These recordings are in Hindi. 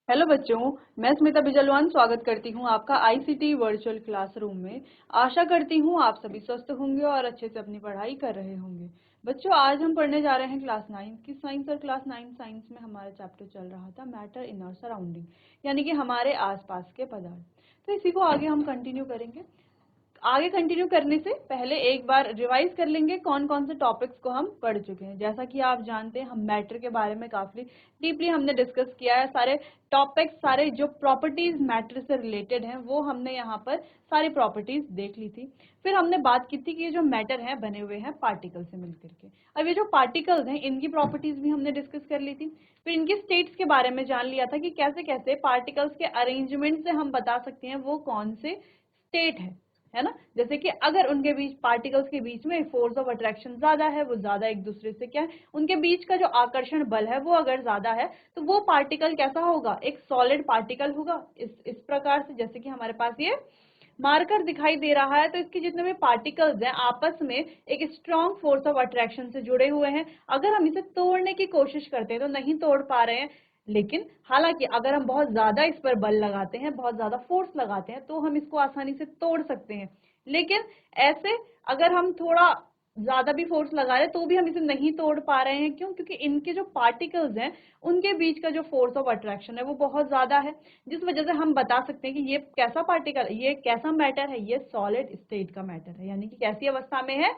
हेलो बच्चों, मैं स्मिता बिजलवान स्वागत करती हूँ आपका आईसीटी वर्चुअल क्लासरूम में। आशा करती हूँ आप सभी स्वस्थ होंगे और अच्छे से अपनी पढ़ाई कर रहे होंगे। बच्चों, आज हम पढ़ने जा रहे हैं क्लास 9 की साइंस और क्लास 9 साइंस में हमारा चैप्टर चल रहा था मैटर इन आवर सराउंडिंग, यानी कि हमारे आसपास के पदार्थ। तो इसी को आगे हम कंटिन्यू करेंगे। आगे कंटिन्यू करने से पहले एक बार रिवाइज कर लेंगे कौन कौन से टॉपिक्स को हम पढ़ चुके हैं। जैसा कि आप जानते हैं, हम मैटर के बारे में काफी डीपली हमने डिस्कस किया है। सारे टॉपिक्स, सारे जो प्रॉपर्टीज मैटर से रिलेटेड हैं, वो हमने यहाँ पर सारी प्रॉपर्टीज देख ली थी। फिर हमने बात की थी कि ये जो मैटर है बने हुए हैं पार्टिकल से मिलकर के। अब ये जो पार्टिकल्स हैं, इनकी प्रॉपर्टीज भी हमने डिस्कस कर ली थी। फिर इनके स्टेट्स के बारे में जान लिया था कि कैसे कैसे पार्टिकल्स के अरेंजमेंट से हम बता सकते हैं वो कौन से स्टेट है ना। जैसे कि अगर उनके बीच, पार्टिकल्स के बीच में फोर्स ऑफ अट्रैक्शन ज्यादा है, वो ज्यादा एक दूसरे से क्या है, उनके बीच का जो आकर्षण बल है वो अगर ज्यादा है, तो वो पार्टिकल कैसा होगा, एक सॉलिड पार्टिकल होगा। इस प्रकार से, जैसे कि हमारे पास ये मार्कर दिखाई दे रहा है, तो इसके जितने भी पार्टिकल्स हैं आपस में एक स्ट्रॉन्ग फोर्स ऑफ अट्रैक्शन से जुड़े हुए हैं। अगर हम इसे तोड़ने की कोशिश करते हैं तो नहीं तोड़ पा रहे हैं, लेकिन हालांकि अगर हम बहुत ज्यादा इस पर बल लगाते हैं, बहुत ज्यादा फोर्स लगाते हैं, तो हम इसको आसानी से तोड़ सकते हैं। लेकिन ऐसे अगर हम थोड़ा ज्यादा भी फोर्स लगा रहे तो भी हम इसे नहीं तोड़ पा रहे हैं। क्यों? क्योंकि इनके जो पार्टिकल्स हैं उनके बीच का जो फोर्स ऑफ अट्रैक्शन है वो बहुत ज्यादा है, जिस वजह से हम बता सकते हैं कि ये कैसा पार्टिकल, ये कैसा मैटर है, ये सॉलिड स्टेट का मैटर है, यानी कि कैसी अवस्था में है,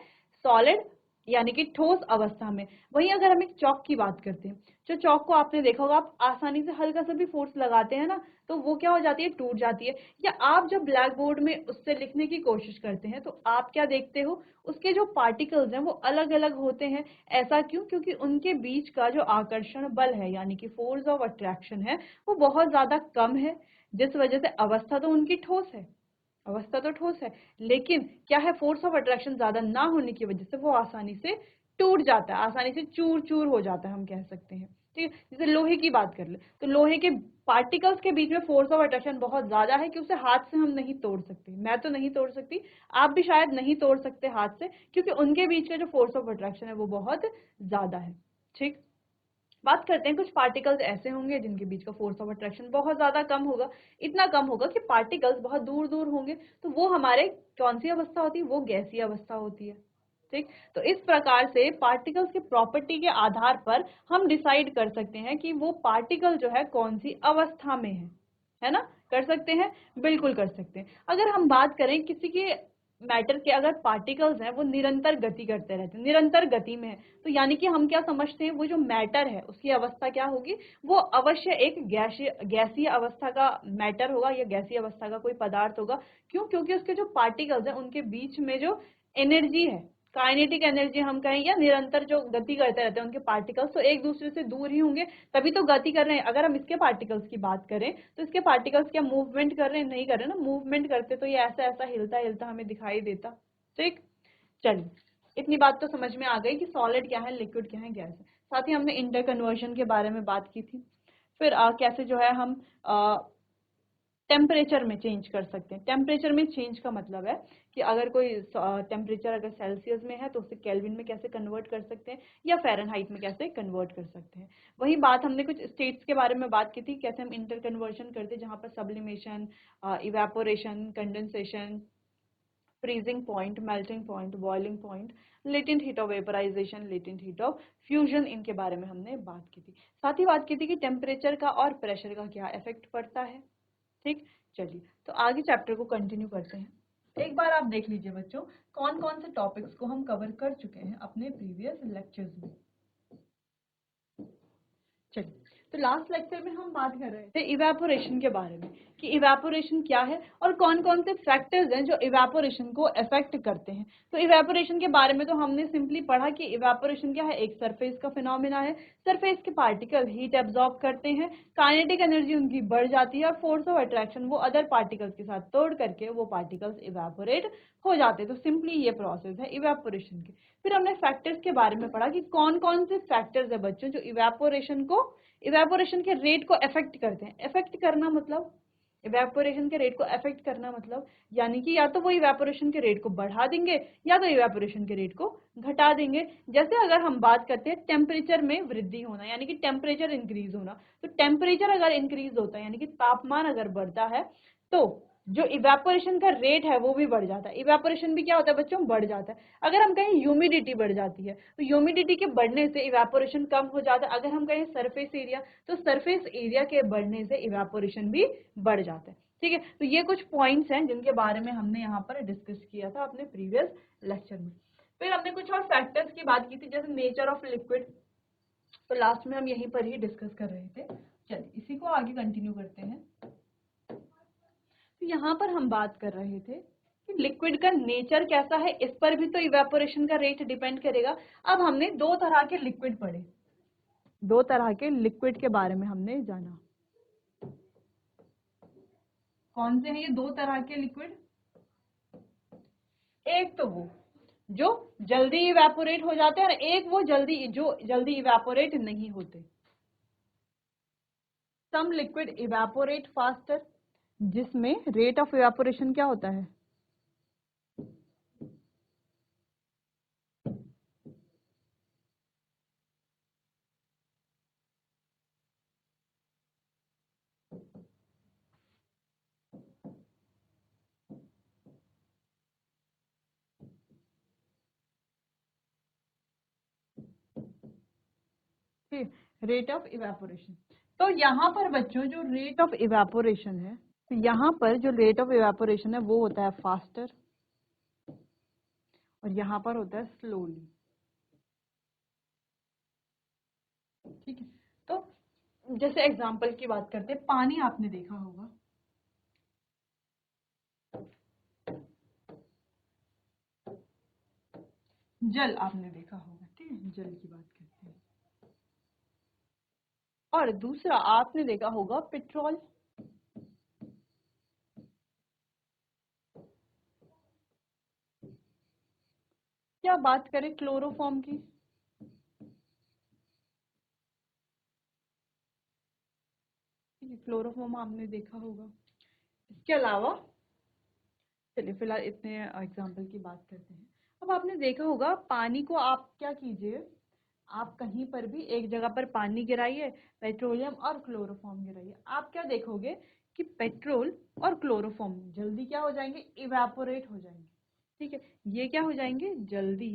सॉलिड यानी कि ठोस अवस्था में। वहीं अगर हम एक चौक की बात करते हैं, जो चौक को आपने देखा होगा, आप आसानी से हल्का सा भी फोर्स लगाते हैं ना, तो वो क्या हो जाती है, टूट जाती है। या आप जब ब्लैक बोर्ड में उससे लिखने की कोशिश करते हैं तो आप क्या देखते हो, उसके जो पार्टिकल्स हैं वो अलग अलग होते हैं। ऐसा क्यों? क्योंकि उनके बीच का जो आकर्षण बल है, यानी कि फोर्स ऑफ अट्रैक्शन है, वो बहुत ज्यादा कम है, जिस वजह से अवस्था तो उनकी ठोस है, अवस्था तो ठोस है, लेकिन क्या है, फोर्स ऑफ अट्रैक्शन ज्यादा ना होने की वजह से वो आसानी से टूट जाता है, आसानी से चूर चूर हो जाता है, हम कह सकते हैं। ठीक है, जैसे लोहे की बात कर ले, तो लोहे के पार्टिकल्स के बीच में फोर्स ऑफ अट्रैक्शन बहुत ज्यादा है कि उसे हाथ से हम नहीं तोड़ सकते। मैं तो नहीं तोड़ सकती, आप भी शायद नहीं तोड़ सकते हाथ से, क्योंकि उनके बीच का जो फोर्स ऑफ अट्रैक्शन है वो बहुत ज्यादा है। ठीक, बात करते हैं, कुछ पार्टिकल्स ऐसे होंगे जिनके बीच का फोर्स ऑफ अट्रैक्शन बहुत ज्यादा कम होगा। इतना कम होगा कि पार्टिकल्स बहुत दूर दूर होंगे, तो वो हमारे कौन सी अवस्था होती है, वो गैसीय अवस्था होती है। ठीक, तो इस प्रकार से पार्टिकल्स की प्रॉपर्टी के आधार पर हम डिसाइड कर सकते हैं कि वो पार्टिकल जो है कौन सी अवस्था में है ना। कर सकते हैं, बिल्कुल कर सकते हैं। अगर हम बात करें किसी के मैटर के, अगर पार्टिकल्स हैं वो निरंतर गति करते रहते हैं, निरंतर गति में है, तो यानी कि हम क्या समझते हैं, वो जो मैटर है उसकी अवस्था क्या होगी, वो अवश्य एक गैसीय अवस्था का मैटर होगा या गैसीय अवस्था का कोई पदार्थ होगा। क्यों? क्योंकि उसके जो पार्टिकल्स हैं उनके बीच में जो एनर्जी है, काइनेटिक एनर्जी हम कहें, या निरंतर जो गति करते रहते हैं उनके पार्टिकल्स, तो एक दूसरे से दूर ही होंगे, तभी तो गति कर रहे हैं। अगर हम इसके पार्टिकल्स की बात करें तो इसके पार्टिकल्स क्या मूवमेंट कर रहे हैं? नहीं कर रहे ना। मूवमेंट करते तो ये ऐसा ऐसा हिलता हिलता हमें दिखाई देता। ठीक, चलिए, इतनी बात तो समझ में आ गई कि सॉलिड क्या है, लिक्विड क्या है, गैस है। साथ ही हमने इंटर कन्वर्जन के बारे में बात की थी। फिर कैसे जो है हम टेम्परेचर में चेंज कर सकते हैं। टेम्परेचर में चेंज का मतलब है कि अगर कोई टेम्परेचर अगर सेल्सियस में है तो उसे केल्विन में कैसे कन्वर्ट कर सकते हैं, या फ़ारेनहाइट में कैसे कन्वर्ट कर सकते हैं। वही बात हमने कुछ स्टेट्स के बारे में बात की थी, कैसे हम इंटर कन्वर्जन करते हैं, जहाँ पर sublimation, evaporation, condensation, freezing point, melting point, boiling point, latent heat of vaporisation, latent heat of fusion, इनके बारे में हमने बात की थी। साथ ही बात की थी कि टेम्परेचर का और प्रेशर का क्या इफेक्ट पड़ता है। ठीक, चलिए, तो आगे चैप्टर को कंटिन्यू करते हैं। एक बार आप देख लीजिए बच्चों, कौन कौन से टॉपिक्स को हम कवर कर चुके हैं अपने प्रीवियस लेक्चर्स में। चलिए, तो लास्ट लेक्चर में हम बात कर रहे थे इवेपोरेशन के बारे में, कि इवेपोरेशन क्या है और कौन कौन से फैक्टर्स हैं जो इवेपोरेशन को अफेक्ट करते हैं। तो इवेपोरेशन के बारे में तो हमने सिंपली पढ़ा कि इवेपोरेशन क्या है, एक सरफेस का फिनोमिना है। सरफेस के पार्टिकल हीट एब्जॉर्ब करते हैं, काइनेटिक एनर्जी उनकी बढ़ जाती है, और फोर्स ऑफ अट्रैक्शन वो अदर पार्टिकल्स के साथ तोड़ करके वो पार्टिकल्स इवेपोरेट हो जाते हैं। तो सिंपली ये प्रोसेस है इवेपोरेशन की। फिर हमने फैक्टर्स के बारे में पढ़ा कि कौन कौन से फैक्टर्स है बच्चों जो इवेपोरेशन के रेट को अफेक्ट करते हैं। अफेक्ट करना मतलब इवेपोरेशन के रेट को अफेक्ट करना मतलब यानी कि या तो वो इवेपोरेशन के रेट को बढ़ा देंगे या तो इवेपोरेशन के रेट को घटा देंगे। जैसे अगर हम बात करते हैं टेम्परेचर में वृद्धि होना यानी कि टेम्परेचर इंक्रीज होना, तो टेम्परेचर अगर इंक्रीज होता है यानी कि तापमान अगर बढ़ता है तो जो इवेपोरेशन का रेट है वो भी बढ़ जाता है। इवेपोरेशन भी क्या होता है बच्चों, बढ़ जाता है। अगर हम कहें ह्यूमिडिटी बढ़ जाती है तो ह्यूमिडिटी के बढ़ने से इवेपोरेशन कम हो जाता है। अगर हम कहें सरफेस एरिया तो सरफेस एरिया के बढ़ने से इवेपोरेशन भी बढ़ जाता है। ठीक है, तो ये कुछ पॉइंट्स हैं जिनके बारे में हमने यहाँ पर डिस्कस किया था अपने प्रीवियस लेक्चर में। फिर हमने कुछ और फैक्टर्स की बात की थी जैसे नेचर ऑफ लिक्विड, तो लास्ट में हम यहीं पर ही डिस्कस कर रहे थे। चलिए इसी को आगे कंटिन्यू करते हैं। तो यहाँ पर हम बात कर रहे थे कि लिक्विड का नेचर कैसा है, इस पर भी तो इवेपोरेशन का रेट डिपेंड करेगा। अब हमने दो तरह के लिक्विड पढ़े, दो तरह के लिक्विड के बारे में हमने जाना। कौन से हैं ये दो तरह के लिक्विड? एक तो वो जो जल्दी इवेपोरेट हो जाते हैं और एक वो जो जल्दी इवेपोरेट नहीं होते। सम लिक्विड इवेपोरेट फास्टर, जिसमें रेट ऑफ इवेपोरेशन क्या होता है, रेट ऑफ इवेपोरेशन। तो यहाँ पर बच्चों जो रेट ऑफ इवेपोरेशन है, तो यहाँ पर जो रेट ऑफ इवेपोरेशन है वो होता है फास्टर और यहाँ पर होता है स्लोली। ठीक है, तो जैसे एग्जांपल की बात करते हैं, पानी आपने देखा होगा, जल आपने देखा होगा, ठीक है, जल की बात करते हैं। और दूसरा आपने देखा होगा पेट्रोल, क्या बात करें क्लोरोफॉर्म की, क्लोरोफॉर्म आपने देखा होगा। इसके अलावा चलिए फिलहाल इतने एग्जाम्पल की बात करते हैं। अब आपने देखा होगा पानी को आप क्या कीजिए, आप कहीं पर भी एक जगह पर पानी गिराइए, पेट्रोलियम और क्लोरोफॉर्म गिराइए, आप क्या देखोगे कि पेट्रोल और क्लोरोफॉर्म जल्दी क्या हो जाएंगे, इवेपोरेट हो जाएंगे। ठीक है, ये क्या हो जाएंगे, जल्दी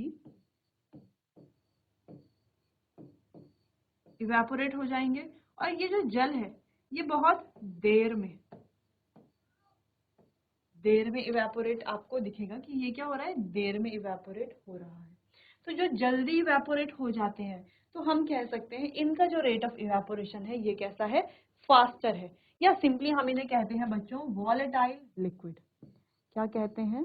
इवेपोरेट हो जाएंगे। और ये जो जल है ये बहुत देर में इवेपोरेट आपको दिखेगा कि ये क्या हो रहा है, देर में इवेपोरेट हो रहा है। तो जो जल्दी इवेपोरेट हो जाते हैं तो हम कह सकते हैं इनका जो रेट ऑफ इवेपोरेशन है ये कैसा है, फास्टर है, या सिंपली हम इन्हें कहते हैं बच्चों वॉलेटाइल लिक्विड। क्या कहते हैं,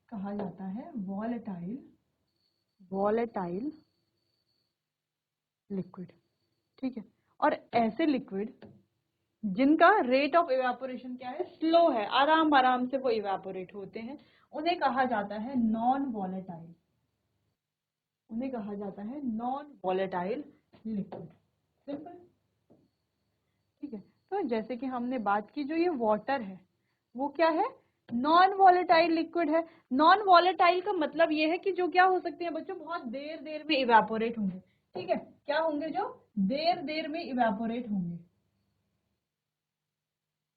कहा जाता है वॉलेटाइल लिक्विड। ठीक है, और ऐसे लिक्विड जिनका रेट ऑफ इवेपोरेशन क्या है, स्लो है, आराम आराम से वो इवेपोरेट होते हैं, उन्हें कहा जाता है नॉन वॉलेटाइल, उन्हें कहा जाता है नॉन वॉलेटाइल लिक्विड। सिंपल। ठीक है, तो जैसे कि हमने बात की जो ये वाटर है वो क्या है, नॉन वॉलेटाइल लिक्विड है। नॉन वॉलेटाइल का मतलब ये है कि जो क्या हो सकते हैं बच्चों, बहुत देर देर में इवेपोरेट होंगे। ठीक है, क्या होंगे, जो देर देर में इवेपोरेट होंगे।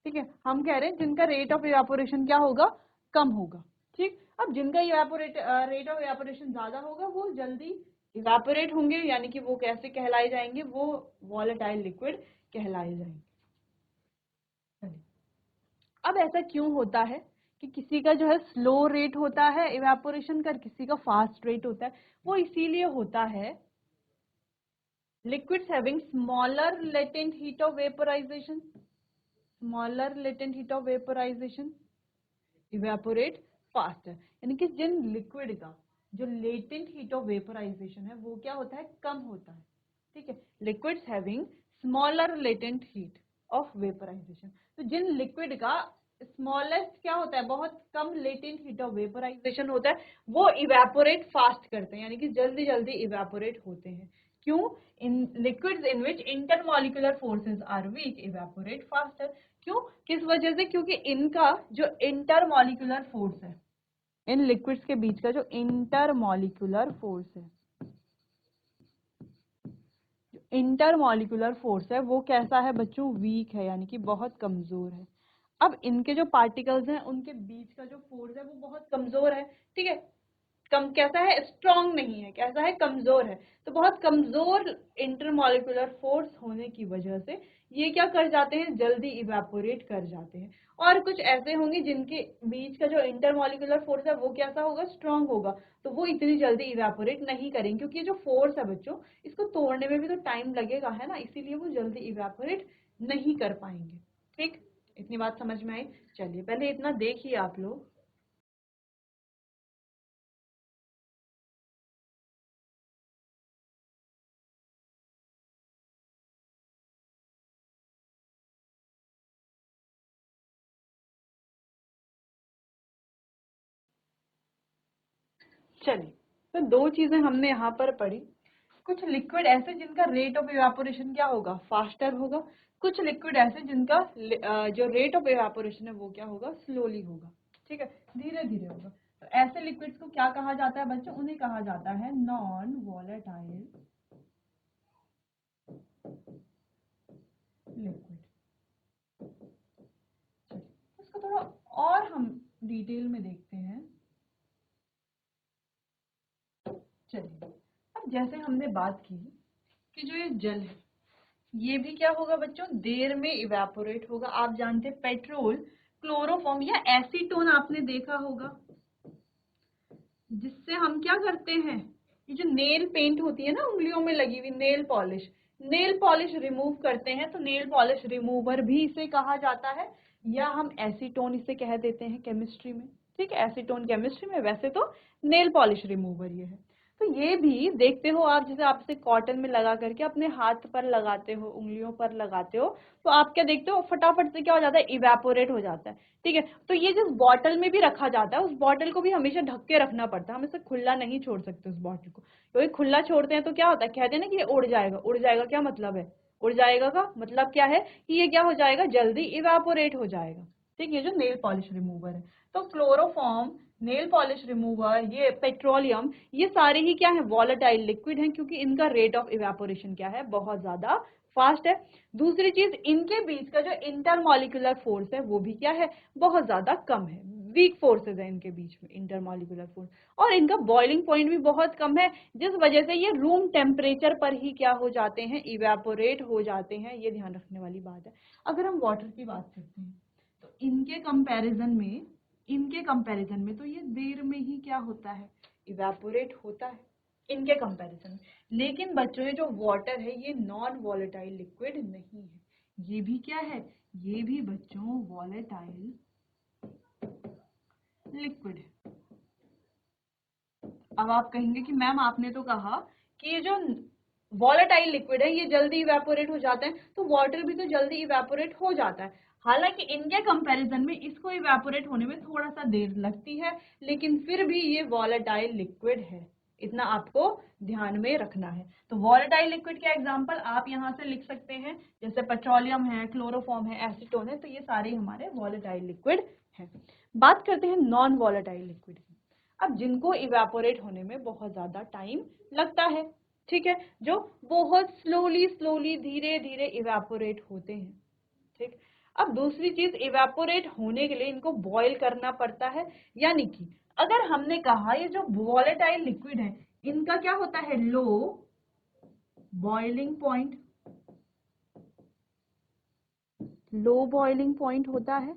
ठीक है, हम कह रहे हैं जिनका रेट ऑफ इवेपोरेशन क्या होगा, कम होगा। ठीक, अब जिनका रेट ऑफ इवेपोरेशन ज्यादा होगा वो जल्दी इवेपोरेट होंगे, यानी कि वो कैसे कहलाए जाएंगे, वो वॉलेटाइल लिक्विड कहलाए जाएंगे। अब ऐसा क्यों होता है कि किसी का जो है स्लो रेट होता है इवेपोरेशन का, किसी का फास्ट रेट होता है, वो इसीलिए होता है liquids having smaller latent heat of vaporization, smaller latent heat of vaporization evaporate faster, यानी कि जिन लिक्विड का जो लेटेंट हीट ऑफ वेपोराइजेशन है वो क्या होता है, कम होता है। ठीक है, liquids having smaller latent heat of vaporisation, तो जिन लिक्विड का स्मॉलेस्ट क्या होता है, बहुत कम लेटेंट हीट ऑफ वेपोराइजेशन होता है, वो इवेपोरेट फास्ट करते हैं, यानी कि जल्दी जल्दी इवेपोरेट होते हैं। क्यों? In liquids in which intermolecular forces are weak evaporate faster. क्यों? किस वजह से? क्योंकि इनका जो इंटरमॉलिक्यूलर फोर्स है, इन लिक्विड्स के बीच का जो इंटरमॉलिक्यूलर फोर्स है, इंटरमॉलिक्यूलर फोर्स है वो कैसा है बच्चों? वीक है, यानी कि बहुत कमजोर है। अब इनके जो पार्टिकल्स हैं उनके बीच का जो फोर्स है वो बहुत कमजोर है, ठीक है। कम कैसा है? स्ट्रांग नहीं है। कैसा है? कमजोर है। तो बहुत कमजोर इंटरमॉलिक्यूलर फोर्स होने की वजह से ये क्या कर जाते हैं? जल्दी इवेपोरेट कर जाते हैं। और कुछ ऐसे होंगे जिनके बीच का जो इंटरमॉलिक्यूलर फोर्स है वो कैसा होगा? स्ट्रांग होगा, तो वो इतनी जल्दी इवेपोरेट नहीं करेंगे, क्योंकि ये जो फोर्स है बच्चों, इसको तोड़ने में भी तो टाइम लगेगा, है ना, इसीलिए वो जल्दी इवेपोरेट नहीं कर पाएंगे। ठीक, इतनी बात समझ में आई? चलिए पहले इतना देखिए आप लोग। चलिए, तो दो चीजें हमने यहाँ पर पढ़ी। कुछ लिक्विड ऐसे जिनका रेट ऑफ इवेपोरेशन क्या होगा? फास्टर होगा। कुछ लिक्विड ऐसे जिनका जो रेट ऑफ इवेपोरेशन है वो क्या होगा? स्लोली होगा, ठीक है, धीरे धीरे होगा। तो ऐसे लिक्विड्स को क्या कहा जाता है बच्चों? उन्हें कहा जाता है नॉन वॉलेटाइल लिक्विड। इसको थोड़ा और हम डिटेल में देखते हैं। चलिए, अब जैसे हमने बात की कि जो ये जल है ये भी क्या होगा बच्चों? देर में इवेपोरेट होगा। आप जानते हैं पेट्रोल, क्लोरोफॉर्म या एसीटोन आपने देखा होगा, जिससे हम क्या करते हैं? ये जो नेल पेंट होती है ना उंगलियों में लगी हुई, नेल पॉलिश रिमूव करते हैं, तो नेल पॉलिश रिमूवर भी इसे कहा जाता है, या हम एसीटोन इसे कह देते हैं केमिस्ट्री में। ठीक है, एसीटोन केमिस्ट्री में, वैसे तो नेल पॉलिश रिमूवर ये है। तो ये भी देखते हो आप, जैसे आप इसे कॉटन में लगा करके अपने हाथ पर लगाते हो, उंगलियों पर लगाते हो, तो आप क्या देखते हो? फटाफट से क्या हो जाता है? इवेपोरेट हो जाता है। ठीक है, तो ये जिस बॉटल में भी रखा जाता है उस बॉटल को भी हमेशा ढक के रखना पड़ता है, हम इसे खुला नहीं छोड़ सकते उस बॉटल को, क्योंकि खुला छोड़ते हैं तो क्या होता है? कहते हैं ना कि ये उड़ जाएगा। उड़ जाएगा क्या मतलब है? उड़ जाएगा का मतलब क्या है? कि ये क्या हो जाएगा? जल्दी इवेपोरेट हो जाएगा। ठीक है, ये जो नेल पॉलिश रिमूवर है, तो क्लोरोफॉर्म, नेल पॉलिश रिमूवर, ये पेट्रोलियम, ये सारे ही क्या है? वॉलेटाइल लिक्विड हैं, क्योंकि इनका रेट ऑफ इवेपोरेशन क्या है? बहुत ज्यादा फास्ट है। दूसरी चीज, इनके बीच का जो इंटरमॉलिक्यूलर फोर्स है वो भी क्या है? बहुत ज्यादा कम है। वीक फोर्सेज है इनके बीच में, इंटरमॉलिक्यूलर फोर्स। और इनका बॉइलिंग पॉइंट भी बहुत कम है, जिस वजह से ये रूम टेम्परेचर पर ही क्या हो जाते हैं? इवेपोरेट हो जाते हैं। ये ध्यान रखने वाली बात है। अगर हम वाटर की बात करते हैं तो इनके कंपैरिजन में तो ये देर में ही क्या होता है? इवेपोरेट होता है इनके कंपैरिजन में। लेकिन बच्चों, ये जो वाटर है ये नॉन वॉलेटाइल लिक्विड नहीं है। ये भी क्या है? ये भी बच्चों वॉलेटाइल लिक्विड है। अब आप कहेंगे कि मैम आपने तो कहा कि ये जो वॉलेटाइल लिक्विड है ये जल्दी इवेपोरेट हो जाता है, तो वाटर भी तो जल्दी इवेपोरेट हो जाता है। हालांकि इनके कंपैरिजन में इसको इवेपोरेट होने में थोड़ा सा देर लगती है, लेकिन फिर भी ये वॉलेटाइल लिक्विड है, इतना आपको ध्यान में रखना है। तो वॉलेटाइल लिक्विड के एग्जांपल आप यहाँ से लिख सकते हैं, जैसे पेट्रोलियम है, क्लोरोफॉर्म है, एसीटोन है, तो ये सारे हमारे वॉलेटाइल लिक्विड हैं। बात करते हैं नॉन वॉलेटाइल लिक्विड की। अब जिनको इवेपोरेट होने में बहुत ज्यादा टाइम लगता है, ठीक है, जो बहुत स्लोली स्लोली धीरे धीरे इवेपोरेट होते हैं। ठीक, अब दूसरी चीज, इवेपोरेट होने के लिए इनको बॉईल करना पड़ता है, यानी कि अगर हमने कहा ये जो वॉलेटाइल लिक्विड है इनका क्या होता है? Low boiling point, low boiling point होता है।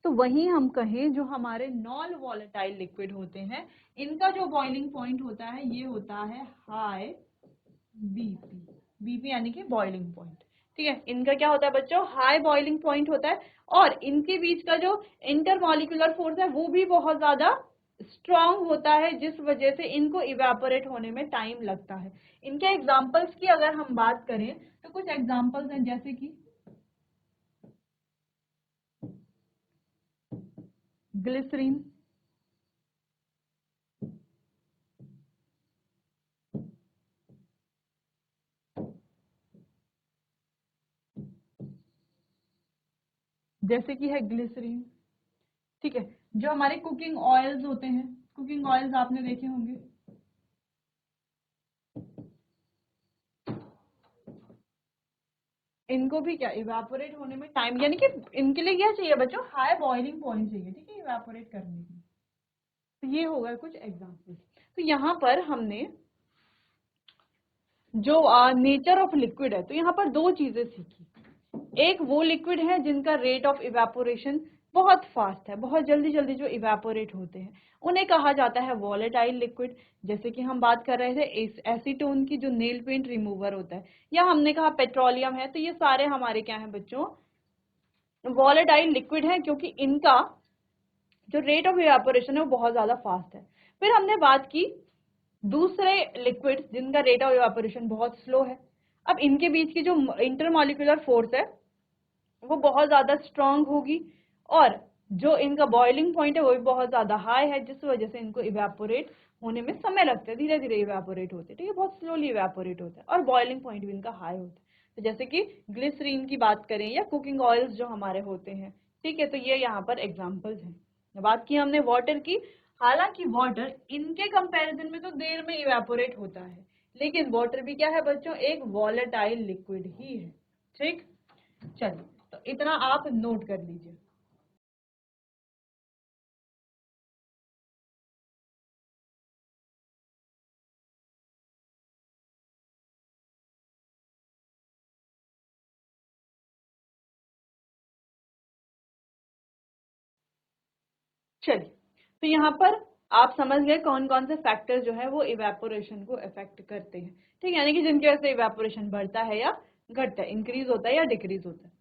तो वहीं हम कहें जो हमारे नॉन वॉलेटाइल लिक्विड होते हैं इनका जो बॉइलिंग पॉइंट होता है ये होता है हाई बीपी। बीपी यानी कि बॉइलिंग पॉइंट। ठीक है, इनका क्या होता है बच्चों? हाई बॉइलिंग पॉइंट होता है। और इनके बीच का जो इंटरमॉलिक्यूलर फोर्स है वो भी बहुत ज्यादा स्ट्रांग होता है, जिस वजह से इनको इवेपोरेट होने में टाइम लगता है। इनके एग्जाम्पल्स की अगर हम बात करें तो कुछ एग्जाम्पल्स हैं, जैसे कि ग्लिसरीन, जैसे कि है ग्लिसरीन, ठीक है। जो हमारे कुकिंग ऑयल्स होते हैं, कुकिंग ऑयल्स आपने देखे होंगे, इनको भी क्या इवेपोरेट होने में टाइम, यानी कि इनके लिए क्या चाहिए बच्चों, हाई बॉइलिंग पॉइंट चाहिए, ठीक है, इवेपोरेट करने के लिए। तो ये हो गए कुछ एग्जांपल्स। तो यहाँ पर हमने जो नेचर ऑफ लिक्विड है, तो यहाँ पर दो चीजें सीखी। एक वो लिक्विड है जिनका रेट ऑफ इवेपोरेशन बहुत फास्ट है, बहुत जल्दी जल्दी जो इवेपोरेट होते हैं, उन्हें कहा जाता है वॉलेटाइल लिक्विड। जैसे कि हम बात कर रहे थे एसीटोन की, जो नेल पेंट रिमूवर होता है, या हमने कहा पेट्रोलियम है। तो ये सारे हमारे क्या हैं बच्चों, वॉलेटाइल लिक्विड है, क्योंकि इनका जो रेट ऑफ इवेपोरेशन है वो बहुत ज्यादा फास्ट है। फिर हमने बात की दूसरे लिक्विड जिनका रेट ऑफ इवेपोरेशन बहुत स्लो है। अब इनके बीच की जो इंटरमॉलिक्यूलर फोर्स है वो बहुत ज्यादा स्ट्रांग होगी, और जो इनका बॉइलिंग पॉइंट है वो भी बहुत ज्यादा हाई है, जिस वजह से इनको इवेपोरेट होने में समय लगता है, धीरे धीरे इवेपोरेट होते हैं, ठीक है, बहुत स्लोली इवेपोरेट होता है, और बॉइलिंग पॉइंट भी इनका हाई होता है। तो जैसे कि ग्लिसरीन की बात करें या कुकिंग ऑयल्स जो हमारे होते हैं, ठीक है, तो ये यहाँ पर एग्जाम्पल्स हैं। बात की हमने वाटर की, हालांकि वाटर इनके कंपैरिजन में तो देर में इवेपोरेट होता है, लेकिन वाटर भी क्या है बच्चों, एक वॉलेटाइल लिक्विड ही है, ठीक। चलिए, तो इतना आप नोट कर लीजिए। चलिए, तो यहाँ पर आप समझ गए कौन कौन से फैक्टर्स जो है वो इवेपोरेशन को इफेक्ट करते हैं, ठीक है, यानी कि जिनकी वजह से इवेपोरेशन बढ़ता है या घटता है, इंक्रीज होता है या डिक्रीज होता है।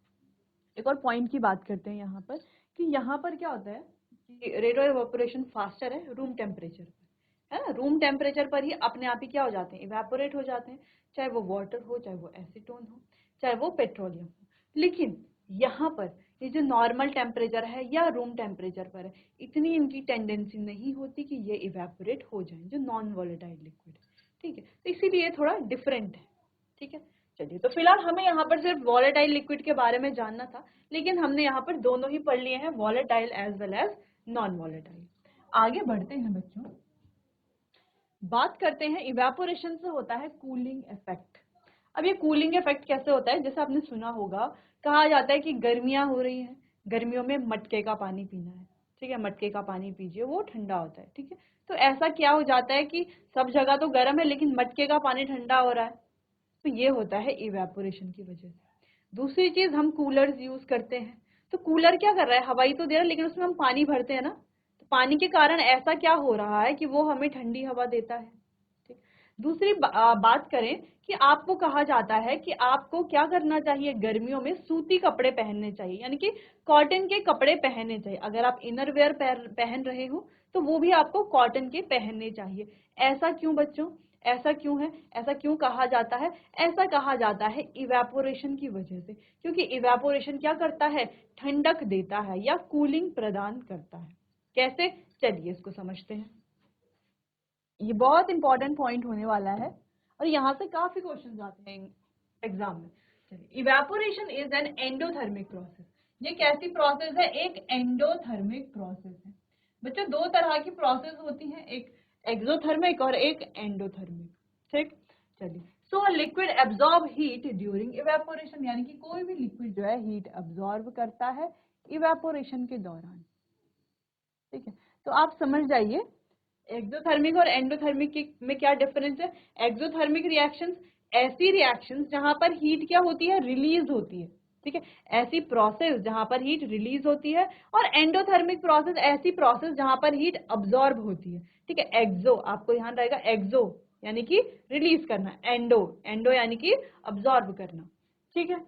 एक और पॉइंट की बात करते हैं यहाँ पर, कि यहाँ पर क्या होता है कि रेट ऑफ इवेपोरेशन फास्टर है रूम टेम्परेचर पर, है ना, रूम टेम्परेचर पर ही अपने आप ही क्या हो जाते हैं, इवेपोरेट हो जाते हैं, चाहे वो वाटर हो, चाहे वो एसीटोन हो, चाहे वो पेट्रोलियम हो। लेकिन यहाँ पर ये जो नॉर्मल टेम्परेचर है या रूम टेम्परेचर पर है, इतनी इनकी टेंडेंसी नहीं होती कि ये इवेपोरेट हो जाए, जो नॉन वॉलेटाइल लिक्विड, ठीक है, तो इसीलिए थोड़ा डिफरेंट है, ठीक है। चलिए, तो फिलहाल हमें यहाँ पर सिर्फ वॉलेटाइल लिक्विड के बारे में जानना था, लेकिन हमने यहाँ पर दोनों ही पढ़ लिए हैं, volatile as well as non volatile. आगे बढ़ते हैं बच्चों, बात करते हैं इवेपोरेशन से होता है कूलिंग इफेक्ट। अब ये कूलिंग इफेक्ट कैसे होता है, जैसे आपने सुना होगा, कहा जाता है कि गर्मियां हो रही हैं, गर्मियों में मटके का पानी पीना है, ठीक है, मटके का पानी पीजिए, वो ठंडा होता है, ठीक है। तो ऐसा क्या हो जाता है कि सब जगह तो गर्म है लेकिन मटके का पानी ठंडा हो रहा है, तो ये होता है इवेपोरेशन की वजह से। दूसरी चीज, हम कूलर्स यूज करते हैं, तो कूलर क्या कर रहा है, हवा ही तो दे रहा है, लेकिन उसमें हम पानी भरते हैं ना, तो पानी के कारण ऐसा क्या हो रहा है कि वो हमें ठंडी हवा देता है, ठीक। दूसरी बात करें कि आपको कहा जाता है कि आपको क्या करना चाहिए, गर्मियों में सूती कपड़े पहनने चाहिए, यानी कि कॉटन के कपड़े पहनने चाहिए। अगर आप इनर वेयर पहन रहे हो तो वो भी आपको कॉटन के पहनने चाहिए। ऐसा क्यों बच्चों, ऐसा क्यों है, ऐसा क्यों कहा जाता है, ऐसा कहा जाता है इवेपोरेशन की वजह से, क्योंकि इवेपोरेशन क्या करता है, ठंडक देता है या कूलिंग प्रदान करता है। कैसे, चलिए इसको समझते हैं। ये बहुत इंपॉर्टेंट पॉइंट होने वाला है, और यहाँ से काफी क्वेश्चन आते हैं एग्जाम में। चलिए, evaporation is an endothermic process. ये कैसी प्रोसेस है, एक एंडोथर्मिक प्रोसेस है। बच्चों, दो तरह की प्रोसेस होती हैं, एक एक्सोथर्मिक और एक एंडोथर्मिक, ठीक। चलिए, so liquid absorb heat during evaporation, यानी कि कोई भी लिक्विड जो है हीट एब्जॉर्ब करता है इवेपोरेशन के दौरान, ठीक है। तो आप समझ जाइए एक्सोथर्मिक और एंडोथर्मिक में क्या डिफरेंस है। एक्सोथर्मिक रिएक्शंस ऐसी रिएक्शंस जहां पर हीट क्या होती है, रिलीज होती है, ठीक है, ऐसी प्रोसेस जहां पर हीट रिलीज होती है। और एंडोथर्मिक प्रोसेस ऐसी प्रोसेस जहां पर हीट अब्सॉर्ब होती है, ठीक है। एक्सो आपको ध्यान रहेगा, एक्सो यानी कि रिलीज करना, एंडो एंडो यानी कि अब्सॉर्ब करना, ठीक है।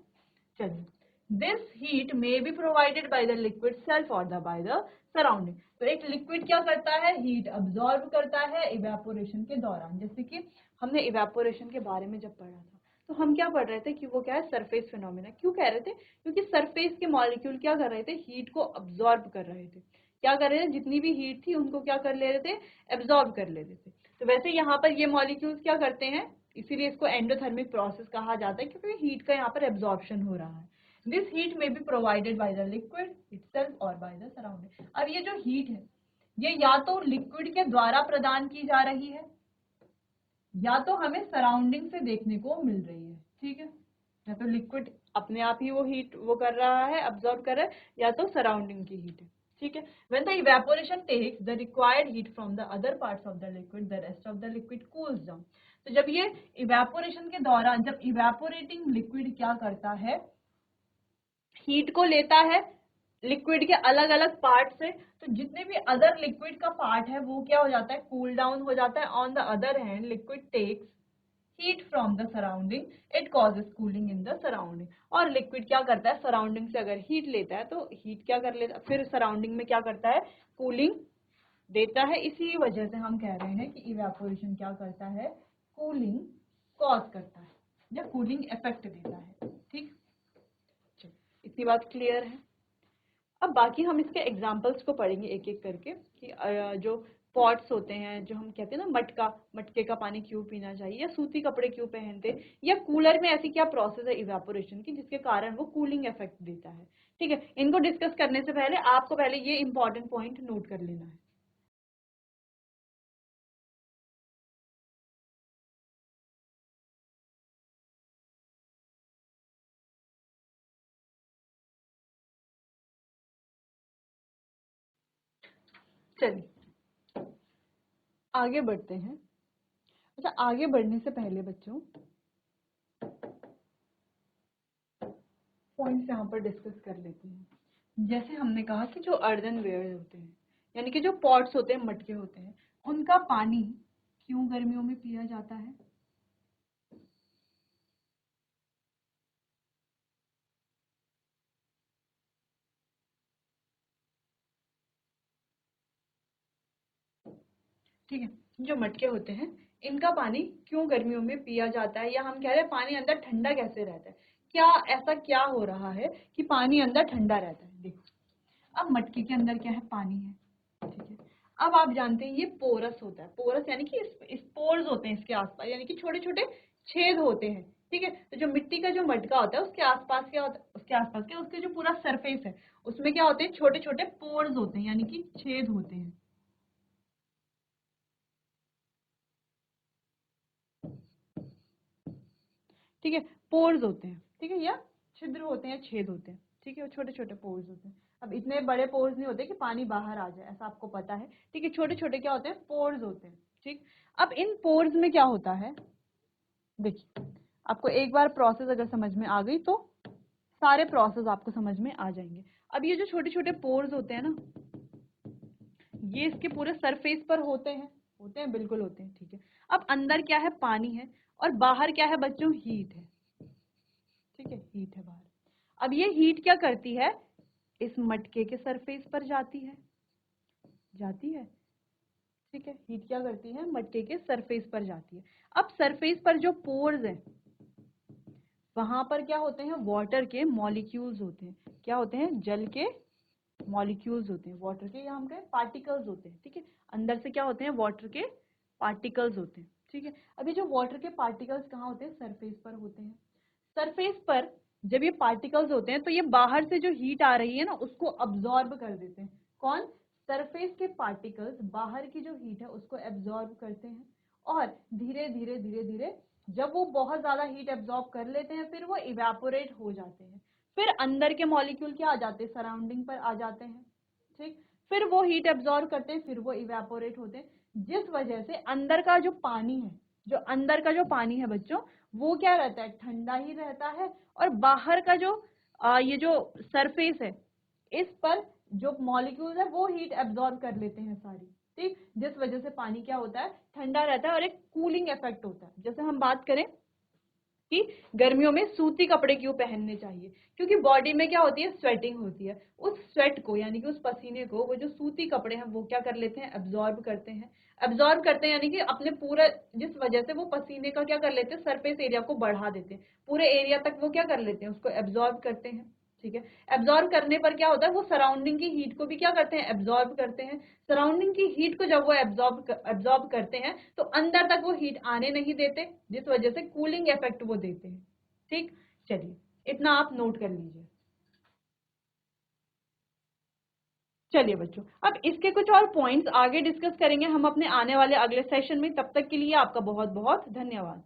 चलिए, this heat may be provided by the liquid self और बाय द सराउंडिंग। तो एक लिक्विड क्या करता है, हीट अब्सॉर्ब करता है इवेपोरेशन के दौरान। जैसे कि हमने इवेपोरेशन के बारे में जब पढ़ा था, तो हम क्या पढ़ रहे थे कि वो क्या है, सरफेस फिनोमिना। क्यों कह रहे थे, क्योंकि सरफेस के मॉलिक्यूल क्या कर रहे थे, हीट को अब्सॉर्ब कर रहे थे। क्या कर रहे थे, जितनी भी हीट थी उनको क्या कर ले रहे थे, एब्सॉर्ब कर ले रहे थे। तो वैसे यहाँ पर ये मॉलिक्यूल्स क्या करते हैं, इसीलिए इसको एंडोथर्मिक प्रोसेस कहा जाता है, क्योंकि हीट का यहाँ पर एब्जॉर्प्शन हो रहा है। दिस हीट में be provided by the liquid itself और बाय द सराउंडिंग। अब ये जो हीट है ये या तो लिक्विड के द्वारा प्रदान की जा रही है या तो हमें सराउंडिंग से देखने को मिल रही है, ठीक है। या तो लिक्विड अपने आप ही वो हीट वो कर रहा है, अब्सॉर्ब कर रहा है, या तो सराउंडिंग की हीट है, ठीक है। When the evaporation takes the required heat from the other parts of the liquid the rest of the liquid cools down. तो जब ये इवेपोरेशन के दौरान जब इवेपोरेटिंग लिक्विड क्या करता है, हीट को लेता है लिक्विड के अलग अलग पार्ट से, तो जितने भी अदर लिक्विड का पार्ट है वो क्या हो जाता है, कूल डाउन हो जाता है। On the other hand liquid takes heat from the surrounding, it causes cooling in the surrounding. और लिक्विड क्या करता है, सराउंडिंग से अगर हीट लेता है तो हीट क्या कर लेता है, फिर सराउंडिंग में क्या करता है, कूलिंग देता है। इसी वजह से हम कह रहे हैं कि इवेपोरेशन क्या करता है, कूलिंग कॉज करता है या कूलिंग इफेक्ट देता है, ठीक। इतनी बात क्लियर है। अब बाकी हम इसके एग्जाम्पल्स को पढ़ेंगे एक एक करके कि जो पॉट्स होते हैं, जो हम कहते हैं ना मटका, मटके का पानी क्यों पीना चाहिए, या सूती कपड़े क्यों पहनते, या कूलर में ऐसी क्या प्रोसेस है इवेपोरेशन की जिसके कारण वो कूलिंग इफेक्ट देता है, ठीक है। इनको डिस्कस करने से पहले आपको पहले ये इंपॉर्टेंट पॉइंट नोट कर लेना है। चलिए आगे बढ़ते हैं। अच्छा, आगे बढ़ने से पहले बच्चों पॉइंट्स यहाँ पर डिस्कस कर लेते हैं। जैसे हमने कहा कि जो अर्दनवेयर होते हैं यानी कि जो पॉट्स होते हैं, मटके होते हैं, उनका पानी क्यों गर्मियों में पिया जाता है। ठीक है, जो मटके होते हैं इनका पानी क्यों गर्मियों में पिया जाता है, या हम कह रहे हैं पानी अंदर ठंडा कैसे रहता है, क्या ऐसा क्या हो रहा है कि पानी अंदर ठंडा रहता है। देखो, अब मटके के अंदर क्या है, पानी है, ठीक है। अब आप जानते हैं ये पोरस होता है, पोरस यानी कि स्पोर्स होते हैं इसके आसपास, यानी कि छोटे छोटे छेद होते हैं, ठीक है। तो जो मिट्टी का जो मटका होता है उसके आसपास क्या होता है, उसके आसपास क्या, उसके जो पूरा सरफेस है उसमें क्या होते हैं, छोटे छोटे पोर्स होते हैं यानी कि छेद होते हैं, ठीक है। पोर्स होते हैं, ठीक है, या छिद्र होते हैं, छेद होते हैं, ठीक है, वो छोटे छोटे पोर्स होते हैं। अब इतने बड़े पोर्स नहीं होते कि पानी बाहर आ जाए, ऐसा आपको पता है, ठीक है। छोटे छोटे क्या होते हैं, पोर्स होते हैं, ठीक। अब इन पोर्स में क्या होता है, देखिए, आपको एक बार प्रोसेस अगर समझ में आ गई तो सारे प्रोसेस आपको समझ में आ जाएंगे। अब ये जो छोटे छोटे पोर्स होते हैं ना, ये इसके पूरे सरफेस पर होते हैं, बिल्कुल होते हैं, ठीक है। अब अंदर क्या है, पानी है, और बाहर क्या है बच्चों, हीट है, ठीक है, हीट है बाहर। अब ये हीट क्या करती है, इस मटके के सरफेस पर जाती है, ठीक है। हीट क्या करती है, मटके के सरफेस पर जाती है। अब सरफेस पर जो पोर्स है वहां पर क्या होते हैं, वाटर के मॉलिक्यूल्स होते हैं, क्या होते हैं, जल के मॉलिक्यूल्स होते हैं, वाटर के, या हम कहें पार्टिकल्स होते हैं, ठीक है। अंदर से क्या होते हैं, वाटर के पार्टिकल्स होते हैं, ठीक है। अभी जो वाटर के पार्टिकल्स कहाँ होते हैं, सरफेस पर होते हैं। सरफेस पर जब ये पार्टिकल्स होते हैं तो ये बाहर से जो हीट आ रही है ना उसको अब्सॉर्ब कर देते हैं। कौन, सरफेस के पार्टिकल्स बाहर की जो हीट है उसको एब्सॉर्ब करते हैं, और धीरे धीरे धीरे धीरे जब वो बहुत ज्यादा हीट एब्सॉर्ब कर लेते हैं फिर वो इवेपोरेट हो जाते हैं। फिर अंदर के मॉलिक्यूल क्या आ जाते हैं, सराउंडिंग पर आ जाते हैं, ठीक। फिर वो हीट एब्सॉर्ब करते हैं, फिर वो इवेपोरेट होते हैं, जिस वजह से अंदर का जो पानी है, जो अंदर का जो पानी है बच्चों, वो क्या रहता है, ठंडा ही रहता है। और बाहर का जो ये जो सरफेस है इस पर जो मॉलिक्यूल्स है वो हीट एब्सॉर्ब कर लेते हैं सारी, ठीक। जिस वजह से पानी क्या होता है, ठंडा रहता है और एक कूलिंग इफेक्ट होता है। जैसे हम बात करें कि गर्मियों में सूती कपड़े क्यों पहनने चाहिए, क्योंकि बॉडी में क्या होती है, स्वेटिंग होती है। उस स्वेट को यानी कि उस पसीने को वो जो सूती कपड़े हैं वो क्या कर लेते हैं, एब्जॉर्ब करते हैं। एब्जॉर्ब करते हैं यानी कि अपने पूरा, जिस वजह से वो पसीने का क्या कर लेते हैं, सरफेस एरिया को बढ़ा देते हैं, पूरे एरिया तक वो क्या कर लेते हैं, उसको एब्जॉर्ब करते हैं, ठीक है। एब्जॉर्ब करने पर क्या होता है, वो सराउंडिंग की हीट को भी क्या करते हैं, एब्जॉर्ब करते हैं। सराउंडिंग की हीट को जब वो एब्जॉर्ब करते हैं तो अंदर तक वो हीट आने नहीं देते, जिस वजह से कूलिंग इफेक्ट वो देते हैं, ठीक। चलिए इतना आप नोट कर लीजिए। चलिए बच्चों, अब इसके कुछ और पॉइंट्स आगे डिस्कस करेंगे हम अपने आने वाले अगले सेशन में। तब तक के लिए आपका बहुत बहुत धन्यवाद।